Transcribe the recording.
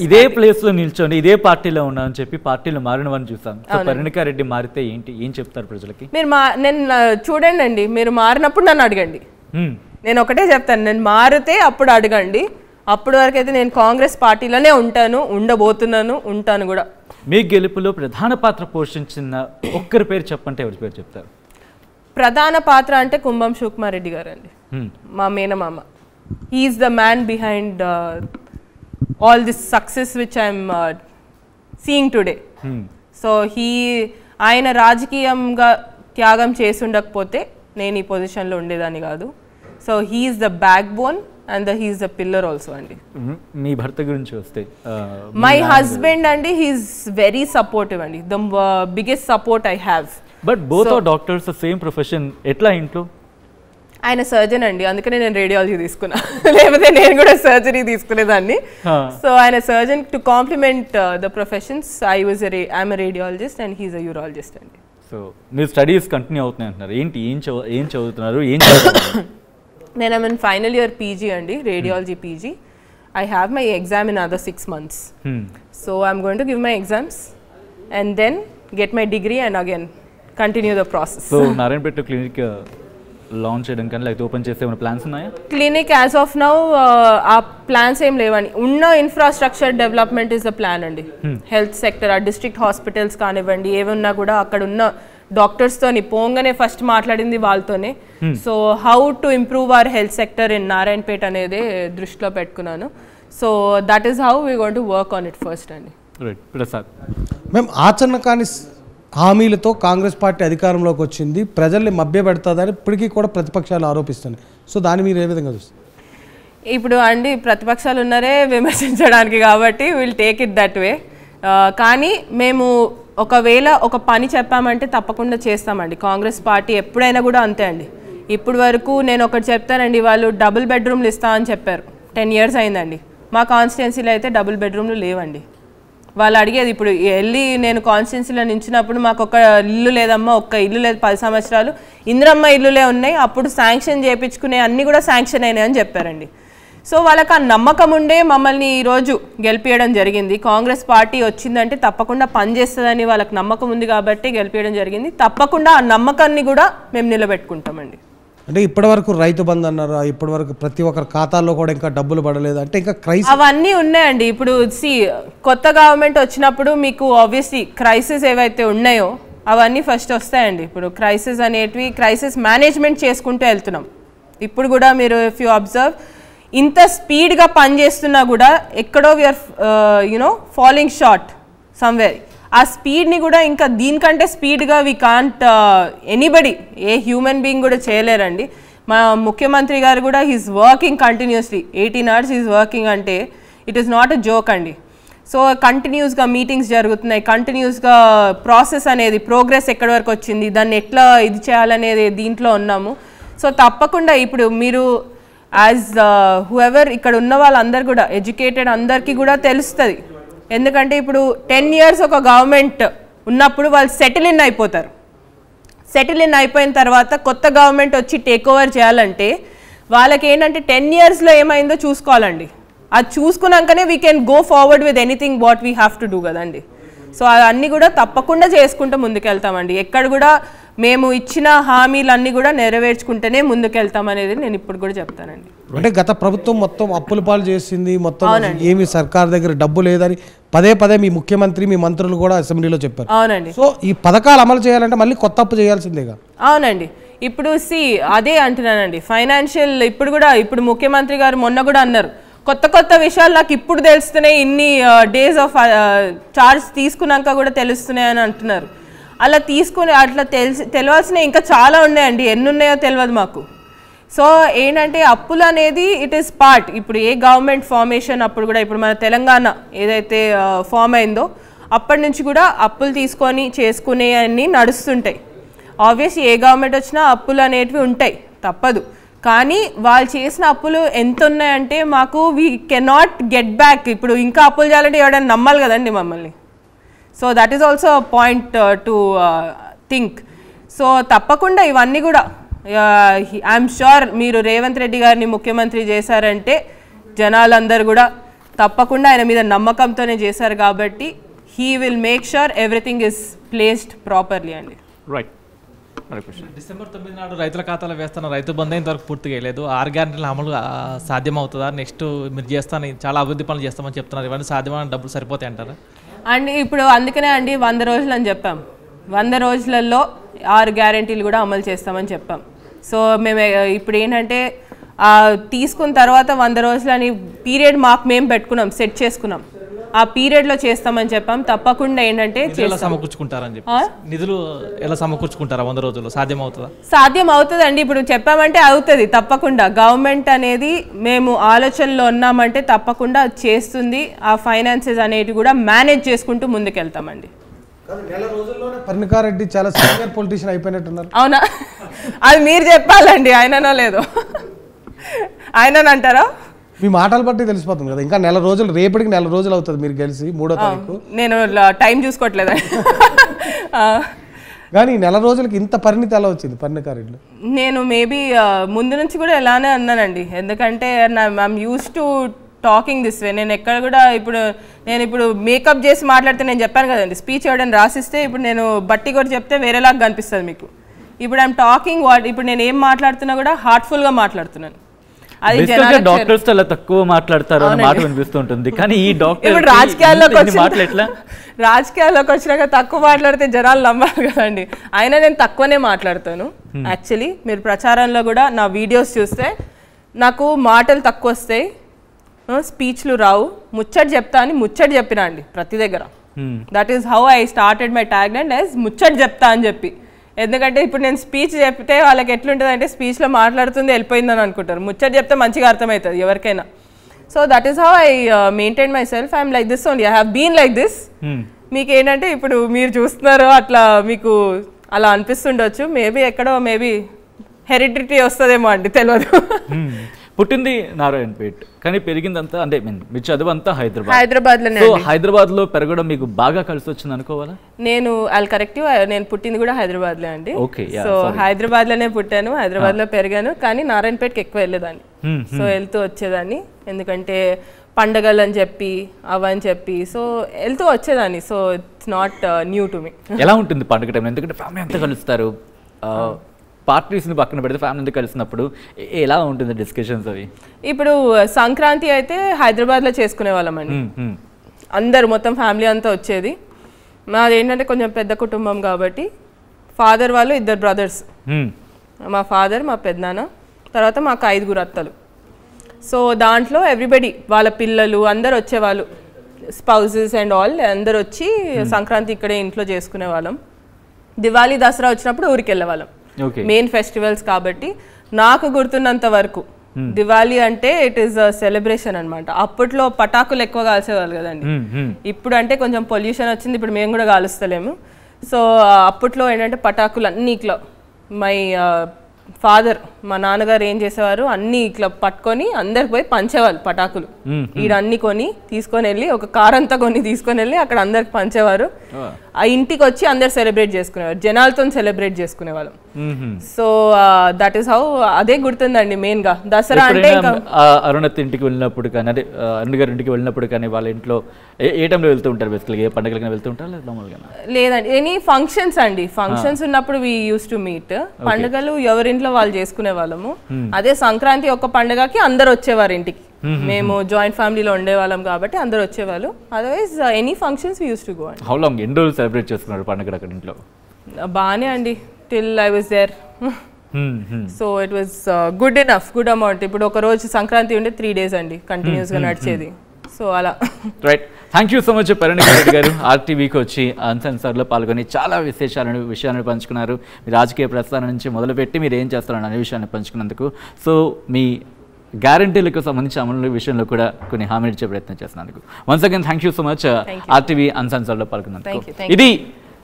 ఇదే ప్లేస్ లో నిల్చొని ఇదే పార్టీలో ఉన్నానని చెప్పి పార్టీలో మారిన వారిని చూసాం. సో పరిణికా రెడ్డి మారితే ఏం చెప్తారు ప్రజలకి? మీరు నేను చూడండి అండి, మీరు మారినప్పుడు నన్ను అడగండి. నేను ఒకటే చెప్తాను, నేను మారితే అప్పుడు అడగండి. అప్పటి వరకు అయితే నేను కాంగ్రెస్ పార్టీలోనే ఉంటాను, ఉండబోతున్నాను, ఉంటాను కూడా. మీ గెలుపులో ప్రధాన పాత్ర పోషించిన ఒక్కరి పేరు చెప్పంటే ఎవరి పేరు చెప్తారు? ప్రధాన పాత్ర అంటే కుంభం శివకుమార్ రెడ్డి గారు అండి, మా మేనమామ. He is the man behind all this success which I'm seeing today. So ఆయన రాజకీయంగా త్యాగం చేసి ఉండకపోతే నేను ఈ పొజిషన్లో ఉండేదాన్ని కాదు. So he is the backbone and he is a pillar also andi. మీ భర్త గురించి వస్తే, my husband andi, he is very supportive andi, the biggest support I have. But both are doctors, the same profession. ఎట్లా ఇంట్లో? ఆయన surgeon అండి, అందుకనే నేను రేడియాలజీ తీసుకున్నా, లేకపోతే నేను కూడా సర్జరీ తీసుకునేదాన్ని. సో ఆయన surgeon, to complement the professions, I'm radiologist and he's a urologist అండి. సో మీ స్టడీస్ కంటిన్యూ అవుతున్నాయి అంటున్నారు. ఏం చదువుతున్నారు? ఏం చదువుతున్నారు? నేను I'm in final year PG అండి, radiology PG. I have my exam in another 6 months. So I'm going to give my exams and then get my degree and again continue the process. So Narayanpet clinic launch చేయడం కానీ లేకపోతే open చేసే ఏమైనా plans ఉన్నాయా? Clinic as of now ఆ plans ఏం లేవండి. ఉన్న infrastructure development is the plan అండి. హెల్త్ సెక్టర్, ఆ డిస్ట్రిక్ట్ హాస్పిటల్స్ కానివ్వండి, ఏమన్నా కూడా అక్కడ ఉన్న డాక్టర్స్తోని పోంగానే ఫస్ట్ మాట్లాడింది వాళ్ళతోనే. So how to improve our health sector in Narayanpet అనేది దృష్టిలో పెట్టుకున్నాను. So that is how we going to work on it first అండి. ప్రసాద్, మేము ఆచరణ కాని హామీలతో కాంగ్రెస్ పార్టీ అధికారంలోకి వచ్చింది, ప్రజల్ని మభ్యపెడుతుందని ఇప్పటికీ కూడా ప్రతిపక్షాలు ఆరోపిస్తున్నాయి. సో దాన్ని మీరు ఏ విధంగా చూస్తారు? ఇప్పుడు అండి ప్రతిపక్షాలు ఉన్నారే విమర్శించడానికి, కాబట్టి will take it that way. కానీ మేము ఒకవేళ ఒక పని చెప్పామంటే తప్పకుండా చేస్తామండి. కాంగ్రెస్ పార్టీ ఎప్పుడైనా కూడా అంతే అండి. ఇప్పుడు వరకు నేను ఒకటి చెప్తానండి, వాళ్ళు డబుల్ బెడ్రూమ్లు ఇస్తా అని చెప్పారు, 10 years అయిందండి. మా కాన్స్టిట్యున్సీలో అయితే డబుల్ బెడ్రూమ్లు లేవండి. వాళ్ళు అడిగేది, ఇప్పుడు వెళ్ళి నేను కాన్స్టిట్యున్సీలో నించినప్పుడు మాకు ఒక ఇల్లు లేదమ్మా, ఒక్క ఇల్లు లేదు 10 సంవత్సరాలు, ఇందిరమ్మ ఇల్లులే ఉన్నాయి, అప్పుడు శాంక్షన్ చేయించుకునే అన్నీ కూడా శాంక్షన్ అయినాయి అని చెప్పారండి. సో వాళ్ళకి ఆ నమ్మకం ఉండే మమ్మల్ని ఈరోజు గెలిపించడం జరిగింది. కాంగ్రెస్ పార్టీ వచ్చిందంటే తప్పకుండా పనిచేస్తుందని వాళ్ళకి నమ్మకం ఉంది కాబట్టి గెలిపించడం జరిగింది. తప్పకుండా ఆ నమ్మకాన్ని కూడా మేము నిలబెట్టుకుంటామండి. అంటే ఇప్పటివరకు రైతు బంధు అన్నారు, ఇప్పటివరకు ప్రతి ఒక్కరి ఖాతాల్లో కూడా ఇంకా డబ్బులు పడలేదు అంటే ఇంకా అవన్నీ ఉన్నాయండి. ఇప్పుడు కొత్త గవర్నమెంట్ వచ్చినప్పుడు మీకు ఆబ్వియస్లీ క్రైసిస్ ఏవైతే ఉన్నాయో అవన్నీ ఫస్ట్ వస్తాయండి. ఇప్పుడు క్రైసిస్ అనేటివి, క్రైసిస్ మేనేజ్మెంట్ చేసుకుంటూ వెళ్తున్నాం. ఇప్పుడు కూడా మీరు ఇఫ్ యూ అబ్జర్వ్, ఇంత స్పీడ్గా పనిచేస్తున్నా కూడా ఎక్కడో వీఆర్ ఫాలోయింగ్ షార్ట్ సమ్వేర్. ఆ స్పీడ్ని కూడా ఇంకా దీనికంటే స్పీడ్గా we can't anybody, a human being కూడా చేయలేరండి. మా ముఖ్యమంత్రి గారు కూడా he's working continuously 18 hours he's working అంటే it is not a joke అండి. సో కంటిన్యూస్గా మీటింగ్స్ జరుగుతున్నాయి, కంటిన్యూస్గా ప్రాసెస్ అనేది, ప్రోగ్రెస్ ఎక్కడి వరకు వచ్చింది, దాన్ని ఎట్లా ఇది చేయాలనేది దీంట్లో ఉన్నాము. సో తప్పకుండా ఇప్పుడు మీరు యాజ్ హూఎవర్ ఇక్కడ ఉన్న వాళ్ళందరూ కూడా ఎడ్యుకేటెడ్ అందరికీ కూడా తెలుస్తుంది. ఎందుకంటే ఇప్పుడు 10 years ఒక గవర్నమెంట్ ఉన్నప్పుడు వాళ్ళు సెటిల్ ఇన్ అయిపోతారు. సెటిల్ ఇన్ అయిపోయిన తర్వాత కొత్త గవర్నమెంట్ వచ్చి టేక్ ఓవర్ చేయాలంటే వాళ్ళకి ఏంటంటే 10 yearsలో ఏమైందో చూసుకోవాలండి. అది చూసుకున్నాకనే we can go forward with anything what we have to do కదండి. సో అవన్నీ కూడా తప్పకుండా చేసుకుంటూ ముందుకెళ్తామండి. ఎక్కడ కూడా మేము ఇచ్చిన హామీలన్నీ కూడా నెరవేర్చుకుంటేనే ముందుకెళ్తామనేది నేను ఇప్పుడు కూడా చెప్తానండి. అంటే గత ప్రభుత్వం మొత్తం అప్పుల పాలు చేసింది, మొత్తం ఏమి సర్కార్ దగ్గర డబ్బు లేదని పదే మీ ముఖ్యమంత్రి, మీ మంత్రులు కూడా అసెంబ్లీలో చెప్పారు. అవునండి. సో ఈ పథకాలు అమలు చేయాలంటే మళ్ళీ కొత్త అప్పు చేయాల్సిందేగా. అవునండి. ఇప్పుడు అదే అంటున్నానండి, ఫైనాన్షియల్ ఇప్పుడు ముఖ్యమంత్రి గారు మొన్న కూడా అన్నారు, కొత్త విషయాలు నాకు ఇప్పుడు తెలుస్తున్నాయి, ఇన్ని డేస్ ఆఫ్ చార్జ్ తీసుకున్నాక కూడా తెలుస్తున్నాయి అని అంటున్నారు. అలా తీసుకుని అట్లా తెలియాల్సినవి ఇంకా చాలా ఉన్నాయండి, ఎన్ని ఉన్నాయో తెలియదు మాకు. సో ఏంటంటే అప్పులు అనేది ఇట్ ఈస్ పార్ట్. ఇప్పుడు ఏ గవర్నమెంట్ ఫార్మేషన్ అప్పుడు కూడా, ఇప్పుడు మన తెలంగాణ ఏదైతే ఫామ్ అయిందో అప్పటి నుంచి కూడా అప్పులు తీసుకొని చేసుకునే అన్నీ నడుస్తుంటాయి. ఆబ్వియస్లీ ఏ గవర్నమెంట్ వచ్చినా అప్పులు అనేటివి ఉంటాయి, తప్పదు. కానీ వాళ్ళు చేసిన అప్పులు ఎంత ఉన్నాయంటే మాకు వీ కెనాట్ గెట్ బ్యాక్. ఇప్పుడు ఇంకా అప్పులు చేయాలంటే ఎవరైనా నమ్మాలి కదండి మమ్మల్ని. So that is also point to think. So తప్పకుండా ఇవన్నీ కూడా ఐఎమ్ షూర్ మీరు రేవంత్ రెడ్డి గారిని ముఖ్యమంత్రి చేశారంటే జనాలందరూ కూడా తప్పకుండా ఆయన మీద నమ్మకంతోనే చేశారు కాబట్టి he will make sure everything is placed properly అండి. రైట్. డిసెంబర్ 9 నాడు రైతుల ఖాతాలో వేస్తున్న రైతు బంధు ఇంతవరకు పూర్తిగా వేయలేదు. 6 గ్యారెంటీల అమలు సాధ్యమవుతుందా? నెక్స్ట్ మీరు చేస్తాను చాలా అభివృద్ధి పనులు చేస్తామని చెప్తున్నారు. ఇవన్నీ సాధ్యమైన డబ్బులు సరిపోతాయి అంటారా? అండ్ ఇప్పుడు అందుకనే అండి 100 రోజులు అని చెప్పాం. 100 రోజులలో 6 గ్యారెంటీలు కూడా అమలు చేస్తామని చెప్పాం. సో మేము ఇప్పుడు ఏంటంటే తీసుకున్న తర్వాత 100 రోజులని పీరియడ్ మాకు మేము పెట్టుకున్నాం, సెట్ చేసుకున్నాం. ఆ పీరియడ్లో చేస్తామని చెప్పాం. తప్పకుండా ఏంటంటే సమకూర్చుకుంటారని చెప్పి నిధులు ఎలా సమకూర్చుకుంటారా 100 రోజుల్లో? సాధ్యమవుతుందా? సాధ్యం అవుతుందండి. ఇప్పుడు చెప్పామంటే అవుతుంది తప్పకుండా. గవర్నమెంట్ అనేది మేము ఆలోచనలో ఉన్నామంటే తప్పకుండా చేస్తుంది. ఆ ఫైనాన్సెస్ అనేవి కూడా మేనేజ్ చేసుకుంటూ ముందుకెళ్తామండి. నెల రోజుల్లోనే పర్ణికారెడ్డి చాలా సీనియర్ పొలిటీషియన్ అయిపోయినట్టున్నారు. అవునా? అది మీరు చెప్పాలండి, ఆయననో లేదో. ఆయననంటారా? మీ మాటలు బట్టి తెలిసిపోతుంది కదా. ఇంకా నెల రోజులు, రేపటికి నెల రోజులు అవుతుంది మీరు గెలిచి 3వ తారీఖు. నేను టైం చూసుకోవట్లేదండి. కానీ నెల రోజులకి ఇంత పరిణితి ఎలా వచ్చింది పర్ణికారెడ్డిలో? నేను మేబీ ముందు నుంచి కూడా ఇలానే అన్నానండి. ఎందుకంటే I'm use to talking this way. నేను ఎక్కడ కూడా ఇప్పుడు మేకప్ చేసి మాట్లాడితే, నేను చెప్పాను కదండి, స్పీచ్ ఎవరైనా రాసిస్తే ఇప్పుడు నేను బట్టి కూడా చెప్తే వేరేలాగా కనిపిస్తుంది మీకు. ఇప్పుడు ఐఎమ్ టాకింగ్ ఇప్పుడు నేను ఏం మాట్లాడుతున్నా కూడా హార్ట్ఫుల్గా మాట్లాడుతున్నాను. డాక్టర్స్ చాలా తక్కువ మాట్లాడతారు అన్న మాట వినిపిస్తుంటుంది. కానీ ఈ డాక్టర్ ఇప్పుడు రాజకీయాల్లోకి వచ్చినాక తక్కువ మాట్లాడితే జనాలు నమ్మాలి కదండి. అయినా నేను తక్కువనే మాట్లాడతాను. యాక్చువల్లీ మీరు ప్రచారంలో కూడా నా వీడియోస్ చూస్తే నాకు మాటలు తక్కువ వస్తాయి, స్పీచ్లు రావు. ముచ్చట చెప్తా అని ముచ్చట చెప్పినా అండి ప్రతి దగ్గర. That is how I started my tag line as ముచ్చట చెప్తా అని చెప్పి. ఎందుకంటే ఇప్పుడు నేను స్పీచ్ చెప్తే వాళ్ళకి ఎట్లుంటుంది అంటే స్పీచ్లో మాట్లాడుతుంది వెళ్ళిపోయిందని అనుకుంటారు. ముచ్చట చెప్తే మంచిగా అర్థమవుతుంది ఎవరికైనా. So that is how I maintain myself. I'm like this only. I have been like this. మీకు ఏంటంటే ఇప్పుడు మీరు చూస్తున్నారు, అట్లా మీకు అలా అనిపిస్తుండొచ్చు. మేబీ హెరిడిటీ వస్తుందేమో అండి, తెలియదు. పుట్టింది నారాయణపేట్, కానీ పెరిగిందంతా అంటే మీ చదువు అంతా హైదరాబాద్లోనే. హైదరాబాద్లో పెరగడం మీకు బాగా కలిసి వచ్చింది అనుకోవాలా? నేను కరెక్టివ్, నేను పుట్టింది కూడా హైదరాబాద్లో అండి. ఓకే. సో హైదరాబాద్లోనే పుట్టాను, హైదరాబాద్లో పెరిగాను. కానీ నారాయణపేటకి ఎక్కువ వెళ్ళేదాన్ని. సో వెళ్తూ వచ్చేదాన్ని, ఎందుకంటే పండగలు అని చెప్పి అవని చెప్పి సో వెళ్తూ వచ్చేదాన్ని. So it's not new to me. ఎలా ఉంటుంది పండుగ టైంలో? ఎందుకంటే ఫ్యామిలీ అంతా కలుస్తారు, పార్టీస్ని పక్కన పెడితే ఫ్యామిలీ కలిసినప్పుడు ఎలా ఉంటుంది డిస్కషన్స్ అవి? ఇప్పుడు సంక్రాంతి అయితే హైదరాబాద్లో చేసుకునే వాళ్ళం అండి. అందరు మొత్తం ఫ్యామిలీ అంతా వచ్చేది. మాది ఏంటంటే కొంచెం పెద్ద కుటుంబం కాబట్టి ఫాదర్ వాళ్ళు 2 బ్రదర్స్, మా ఫాదర్, మా పెద్దనాన్న, తర్వాత మాకు 5 అత్తలు. సో దాంట్లో ఎవ్రీబడి వాళ్ళ పిల్లలు అందరు వచ్చేవాళ్ళు, స్పౌజెస్ అండ్ ఆల్ అందరు వచ్చి సంక్రాంతి ఇక్కడే ఇంట్లో చేసుకునే వాళ్ళం. దివాళీ, దసరా వచ్చినప్పుడు ఊరికి వెళ్ళేవాళ్ళం, మెయిన్ ఫెస్టివల్స్ కాబట్టి. నాకు గుర్తున్నంత వరకు దివాళీ అంటే ఇట్ ఈస్ అ సెలబ్రేషన్ అనమాట. అప్పట్లో పటాకులు ఎక్కువ కాల్చేవాళ్ళు కదండి. ఇప్పుడు అంటే కొంచెం పొల్యూషన్ వచ్చింది, ఇప్పుడు మేము కూడా కాలుస్తలేము. సో అప్పట్లో ఏంటంటే పటాకులు అన్నీ ఇట్లా మై ఫాదర్, మా నాన్నగారు ఏం చేసేవారు, అన్ని ఇట్లా పట్టుకొని అందరికి పోయి పంచేవాళ్ళు పటాకులు. ఈడ అన్ని తీసుకొని వెళ్ళి ఒక కార్ అంతా తీసుకొని వెళ్ళి అక్కడ అందరికి పంచేవారు. ఆ ఇంటికి వచ్చి అందరు సెలబ్రేట్ చేసుకునేవారు, జనాలతో సెలబ్రేట్ చేసుకునేవాళ్ళం. So that is how. అదే గుర్తుందండి మెయిన్ గా. దసరా అంటే అరుణత్ ఇంటికి వెళ్ళినప్పుడు కానీ, అదే అరుణ్ గారి ఇంటికి వెళ్ళినప్పుడు కానీ వాళ్ళ ఇంట్లో ఏ టైంలో వెళ్తూ ఉంటారు? బేసికల్గా ఏ పండుగలకి వెళ్తూ ఉంటారు లేదండి, ఎనీ ఫంక్షన్స్ అండి. ఫంక్షన్స్ ఉన్నప్పుడు వి యూస్ టు మీట్. పండుగలు ఎవరింట్లో వాళ్ళు చేసుకునే వాళ్ళము. అదే సంక్రాంతి ఒక పండుగకి అందరు వచ్చేవారు ఇంటికి. మేము జాయింట్ ఫ్యామిలీలో ఉండేవాళ్ళం కాబట్టి అందరు వచ్చేవాళ్ళు. Otherwise any functions we use to go అండి. హౌ లాంగ్ ఎన్ని రోజులు సెలబ్రేట్ చేసుకున్నారు పండుగ అక్కడ ఇంట్లో? బాగానే అండి, till I was there. So it was good enough, good amount. ఇప్పుడు ఒక రోజు సంక్రాంతి ఉంటే 3 days అండి కంటిన్యూస్ గా నడిచేది. సో అలా. Right, thank you so much Paranikareddy garu ఆర్టీవీకి వచ్చి అన్సెన్సర్లో పాల్గొని చాలా విషయాలను పంచుకున్నారు. మీ రాజకీయ ప్రస్థానం నుంచి మొదలుపెట్టి మీరు ఏం చేస్తారని అనే విషయాన్ని పంచుకున్నందుకు. సో మీ గ్యారంటీలకు సంబంధించి అమలు విషయంలో కూడా కొన్ని హామీలు ఇచ్చే ప్రయత్నం చేస్తున్నందుకు once again thank you so much RTV అన్సెన్సర్లో పాల్గొన్నందుకు. ఇది